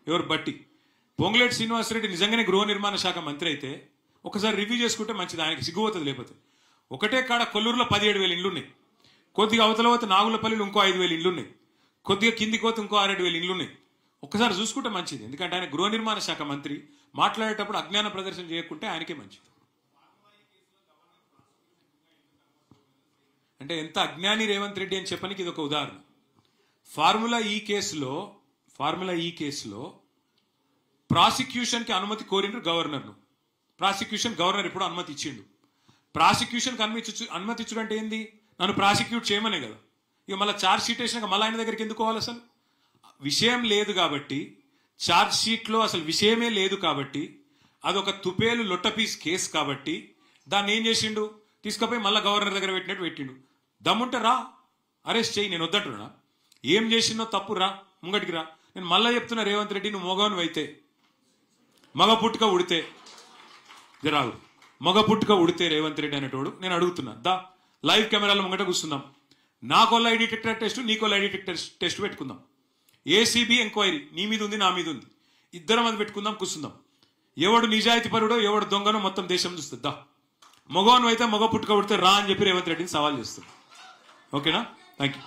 ఎవరు బట్టి పొంగులేటి శ్రీనివాసరెడ్డి నిజంగానే గృహ నిర్మాణ శాఖ మంత్రి అయితే ఒకసారి రివ్యూ చేసుకుంటే మంచిది, ఆయనకి సిగ్గుపోతుంది. లేకపోతే ఒకటే కాడ కొల్లూరులో 17,000 ఇండ్లు ఉన్నాయి, కొద్దిగా అవతల పోతే నాగులపల్లిలో ఇంకో 5,000 ఇండ్లు ఉన్నాయి, కొద్దిగా కిందికి పోతే ఇంకో 6,000 ఇండ్లు ఉన్నాయి. ఒక్కసారి చూసుకుంటే మంచిది. ఎందుకంటే ఆయన గృహ నిర్మాణ శాఖ మంత్రి, మాట్లాడేటప్పుడు అజ్ఞాన ప్రదర్శన చేయకుంటే ఆయనకే మంచిది. అంటే ఎంత అజ్ఞాని రేవంత్ రెడ్డి అని చెప్పడానికి ఇది ఒక ఉదాహరణ. ఫార్ములా ఈ కేసులో ప్రాసిక్యూషన్కి అనుమతి కోరినరు గవర్నర్ను. గవర్నర్ ఇప్పుడు అనుమతి ఇచ్చిండు. ప్రాసిక్యూషన్కి అనుమతి ఇచ్చుడు అంటే ఏంది? నన్ను ప్రాసిక్యూట్ చేయమనే కదా. ఇక మళ్ళీ ఛార్జ్ షీట్ వేసినాక మళ్ళీ ఆయన దగ్గరికి ఎందుకు పోవాలి? అసలు విషయం లేదు కాబట్టి, ఛార్జ్ షీట్లో అసలు విషయమే లేదు కాబట్టి, అదొక తుపేలు లొట్టపీస్ కేసు కాబట్టి దాన్ని ఏం చేసిండు? తీసుకుపోయి మళ్ళీ గవర్నర్ దగ్గర పెట్టినట్టు పెట్టిండు. దమ్ముంటే రా, అరెస్ట్ చేయి, నేను వద్దంటున్నా. ఏం చేసినో తప్పు, రా ముంగటికి రా. నేను మళ్ళీ చెప్తున్నా, రేవంత్ రెడ్డి నువ్వు మగవను అయితే, మగ పుట్టుక ఉడితే రాదు, మగ పుట్టుక ఉడితే రేవంత్ రెడ్డి అనేటోడు నేను అడుగుతున్నా, దా లైవ్ కెమెరాల ముంగట కూర్చుందాం. నాకో లై డిటెక్టర్ టెస్ట్, నీకో లై డిటెక్టర్ టెస్ట్ పెట్టుకుందాం. ఏసీబీ ఎంక్వైరీ నీ మీద ఉంది, నా మీద ఉంది, ఇద్దరం అది పెట్టుకుందాం, కూర్చుందాం. ఎవడు నిజాయితీ పరుడో ఎవడు దొంగనో మొత్తం దేశం చూస్తుంది. దా మగవను అయితే మగ పుట్టుక ఉడితే రా అని చెప్పి రేవంత్ రెడ్డిని సవాల్ చేస్తుంది. ఓకేనా? Thank you.